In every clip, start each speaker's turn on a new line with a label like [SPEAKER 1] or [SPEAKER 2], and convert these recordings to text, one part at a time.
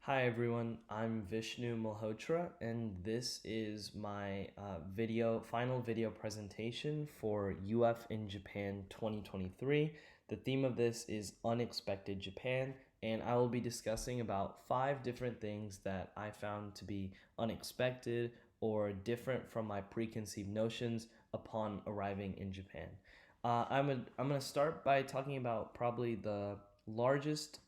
[SPEAKER 1] Hi everyone, I'm Vishnu Malhotra, and this is my final video presentation for UF in Japan 2023. The theme of this is Unexpected Japan, and I will be discussing about 5 different things that I found to be unexpected or different from my preconceived notions upon arriving in Japan. I'm going to start by talking about probably the largest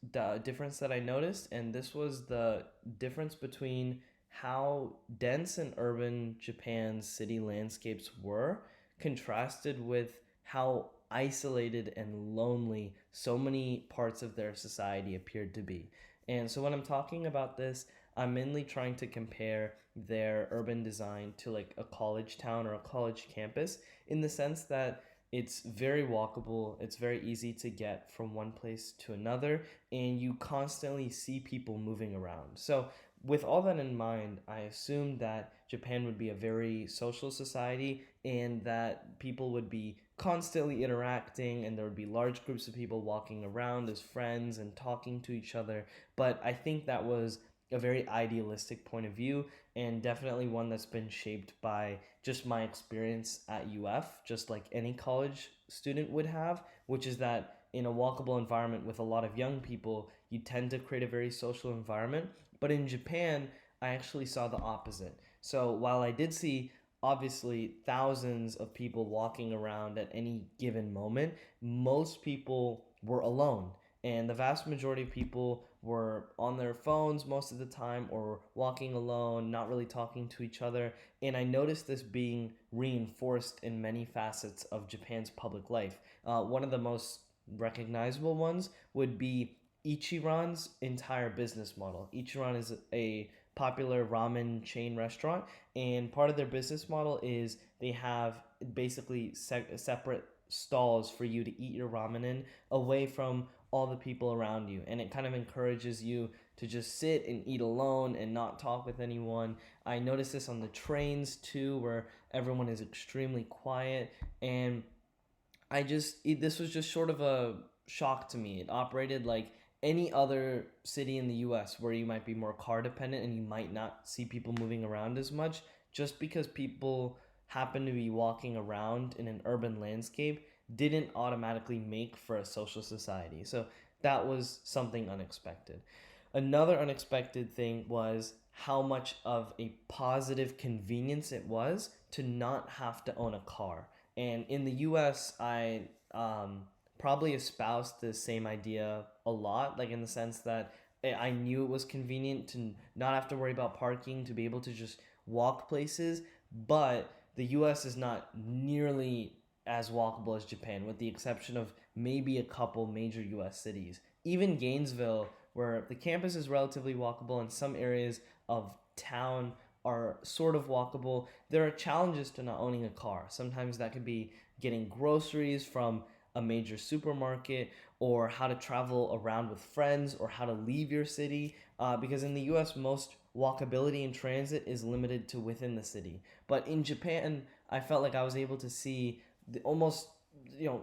[SPEAKER 1] difference that I noticed, and this was the difference between how dense and urban Japan's city landscapes were, contrasted with how isolated and lonely so many parts of their society appeared to be. And so when I'm talking about this, I'm mainly trying to compare their urban design to like a college town or a college campus in the sense that it's very walkable, it's very easy to get from one place to another, and you constantly see people moving around. So, with all that in mind, I assumed that Japan would be a very social society and that people would be constantly interacting and there would be large groups of people walking around as friends and talking to each other. But I think that was a very idealistic point of view and definitely one that's been shaped by just my experience at UF, just like any college student would have, which is that in a walkable environment with a lot of young people, you tend to create a very social environment. But in Japan, I actually saw the opposite. So while I did see obviously thousands of people walking around at any given moment, most people were alone. And the vast majority of people were on their phones most of the time or walking alone, not really talking to each other. And I noticed this being reinforced in many facets of Japan's public life. One of the most recognizable ones would be Ichiran's entire business model. Ichiran is a popular ramen chain restaurant, and part of their business model is they have basically separate stalls for you to eat your ramen in away from all the people around you, and it kind of encourages you to just sit and eat alone and not talk with anyone. I noticed this on the trains too, where everyone is extremely quiet, and this was just sort of a shock to me. It operated like any other city in the US where you might be more car dependent and you might not see people moving around as much. Just because people happen to be walking around in an urban landscape didn't automatically make for a social society. So that was something unexpected. Another unexpected thing was how much of a positive convenience it was to not have to own a car. And in the US, I probably espoused the same idea a lot, like in the sense that I knew it was convenient to not have to worry about parking, to be able to just walk places. But the US is not nearly as walkable as Japan, with the exception of maybe a couple major US cities. Even Gainesville, where the campus is relatively walkable, and some areas of town are sort of walkable, there are challenges to not owning a car. Sometimes that could be getting groceries from a major supermarket, or how to travel around with friends, or how to leave your city. Because in the US, most walkability in transit is limited to within the city. But in Japan, I felt like I was able to see almost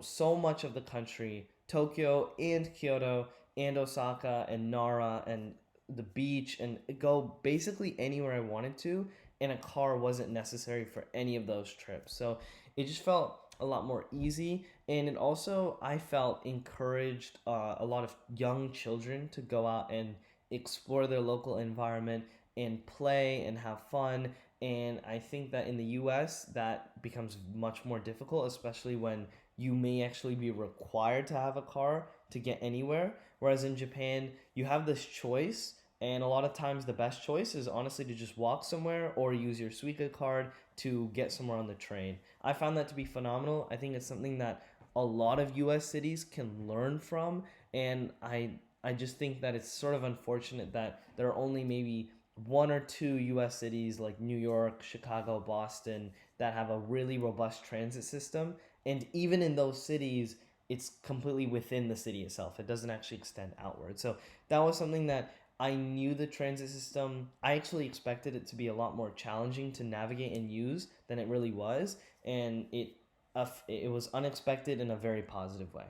[SPEAKER 1] so much of the country, Tokyo and Kyoto and Osaka and Nara and the beach, and go basically anywhere I wanted to, and a car wasn't necessary for any of those trips. So it just felt a lot more easy, and it also, I felt, encouraged a lot of young children to go out and explore their local environment and play and have fun. And I think that in the US that becomes much more difficult, especially when you may actually be required to have a car to get anywhere, whereas in Japan you have this choice, and a lot of times the best choice is honestly to just walk somewhere or use your Suica card to get somewhere on the train. I found that to be phenomenal. I think it's something that a lot of US cities can learn from, and I just think that it's sort of unfortunate that there are only maybe one or two US cities like New York, Chicago, Boston that have a really robust transit system, and even in those cities it's completely within the city itself. It doesn't actually extend outward. So that was something that I knew the transit system. I actually expected it to be a lot more challenging to navigate and use than it really was, and it was unexpected in a very positive way.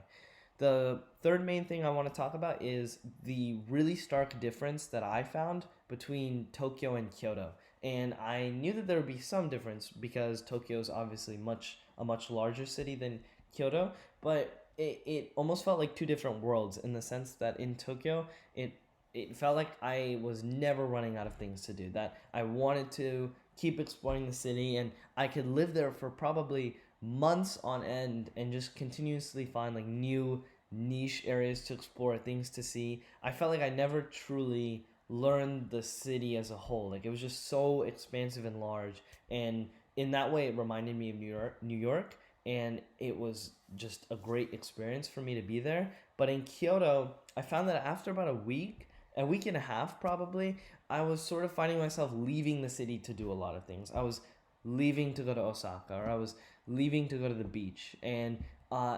[SPEAKER 1] The third main thing I want to talk about is the really stark difference that I found between Tokyo and Kyoto. And I knew that there would be some difference because Tokyo is obviously a much larger city than Kyoto, but it almost felt like two different worlds in the sense that in Tokyo, it it felt like I was never running out of things to do. That I wanted to keep exploring the city, and I could live there for probably months on end and just continuously find like new niche areas to explore, things to see. I felt like I never truly learned the city as a whole. Like it was just so expansive and large, and in that way, it reminded me of New York, and it was just a great experience for me to be there. But in Kyoto, I found that after about a week and a half probably, I was sort of finding myself leaving the city to do a lot of things. I was leaving to go to Osaka, or I was leaving to go to the beach, and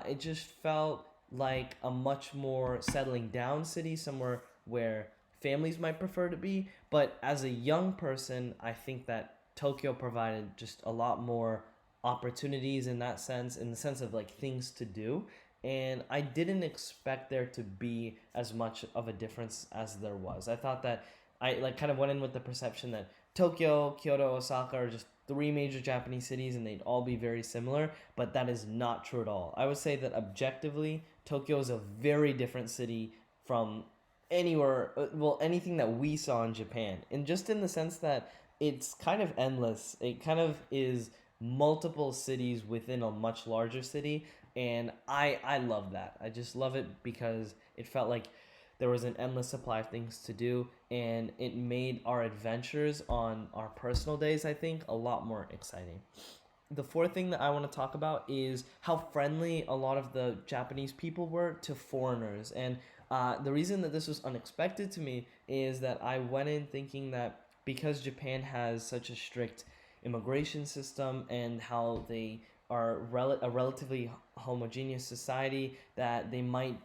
[SPEAKER 1] it just felt like a much more settling down city, somewhere where families might prefer to be. But as a young person, I think that Tokyo provided just a lot more opportunities in that sense, in the sense of like things to do. And I didn't expect there to be as much of a difference as there was. I thought that I like kind of went in with the perception that Tokyo, Kyoto, Osaka are just three major Japanese cities and they'd all be very similar, but that is not true at all. I would say that objectively, Tokyo is a very different city from anywhere, well, anything that we saw in Japan. And just in the sense that it's kind of endless. It kind of is multiple cities within a much larger city, and I love that. I just love it because it felt like there was an endless supply of things to do, and it made our adventures on our personal days, I think, a lot more exciting. The fourth thing that I want to talk about is how friendly a lot of the Japanese people were to foreigners. And the reason that this was unexpected to me is that I went in thinking that because Japan has such a strict immigration system and how they are a relatively homogeneous society, that they might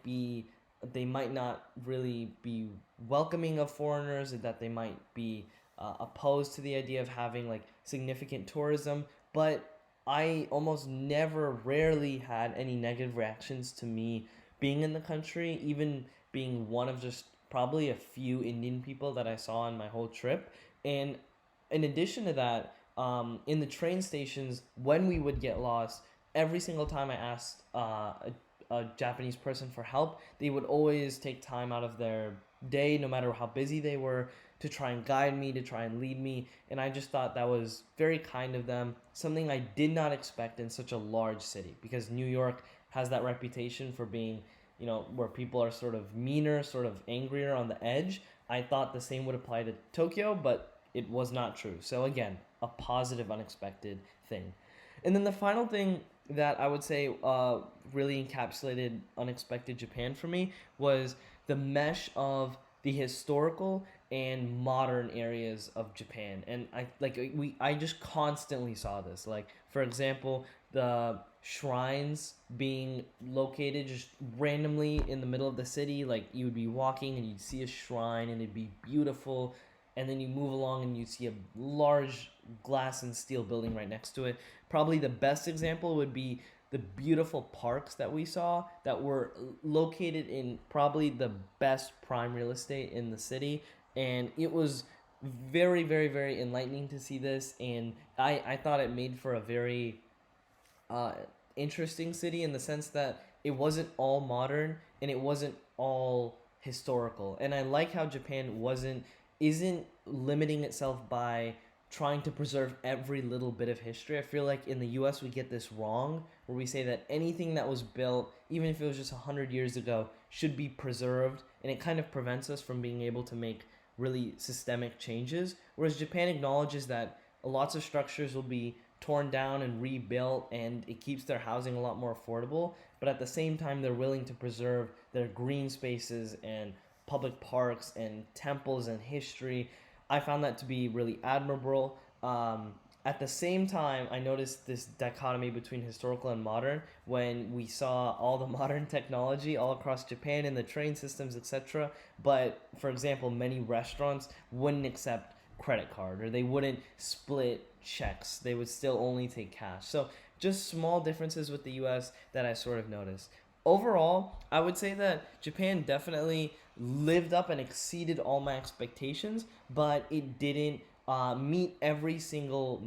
[SPEAKER 1] not really be welcoming of foreigners, and that they might be opposed to the idea of having like significant tourism. But I almost never, rarely had any negative reactions to me being in the country, even being one of just probably a few Indian people that I saw on my whole trip. And in addition to that, in the train stations, when we would get lost, every single time I asked a Japanese person for help, they would always take time out of their day, no matter how busy they were, to try and guide me, to try and lead me. And I just thought that was very kind of them, something I did not expect in such a large city, because New York has that reputation for being, where people are sort of meaner, sort of angrier on the edge. I thought the same would apply to Tokyo, but it was not true. So again, a positive, unexpected thing. And then the final thing that I would say really encapsulated unexpected Japan for me was the mesh of the historical and modern areas of Japan. And I just constantly saw this. Like, for example, the shrines being located just randomly in the middle of the city. Like, you would be walking and you'd see a shrine and it'd be beautiful, and then you move along and you see a large glass and steel building right next to it. Probably the best example would be the beautiful parks that we saw that were located in probably the best prime real estate in the city. And it was very, very, very enlightening to see this. And I thought it made for a very interesting city, in the sense that it wasn't all modern and it wasn't all historical. And I like how Japan isn't limiting itself by trying to preserve every little bit of history. I feel like in the US we get this wrong, where we say that anything that was built, even if it was just 100 years ago, should be preserved, and it kind of prevents us from being able to make really systemic changes. Whereas Japan acknowledges that lots of structures will be torn down and rebuilt, and it keeps their housing a lot more affordable, but at the same time they're willing to preserve their green spaces and public parks and temples and history. I found that to be really admirable. At the same time, I noticed this dichotomy between historical and modern when we saw all the modern technology all across Japan in the train systems, etc. But, for example, many restaurants wouldn't accept credit card, or they wouldn't split checks. They would still only take cash. So just small differences with the US that I sort of noticed. Overall, I would say that Japan definitely lived up and exceeded all my expectations, but it didn't meet every single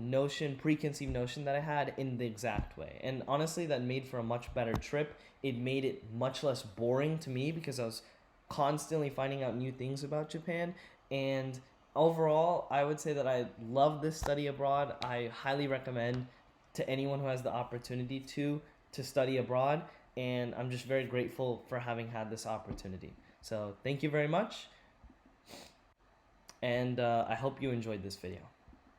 [SPEAKER 1] preconceived notion that I had in the exact way. And honestly, that made for a much better trip. It made it much less boring to me because I was constantly finding out new things about Japan. And overall, I would say that I love this study abroad. I highly recommend to anyone who has the opportunity to study abroad, and I'm just very grateful for having had this opportunity. So thank you very much, and I hope you enjoyed this video.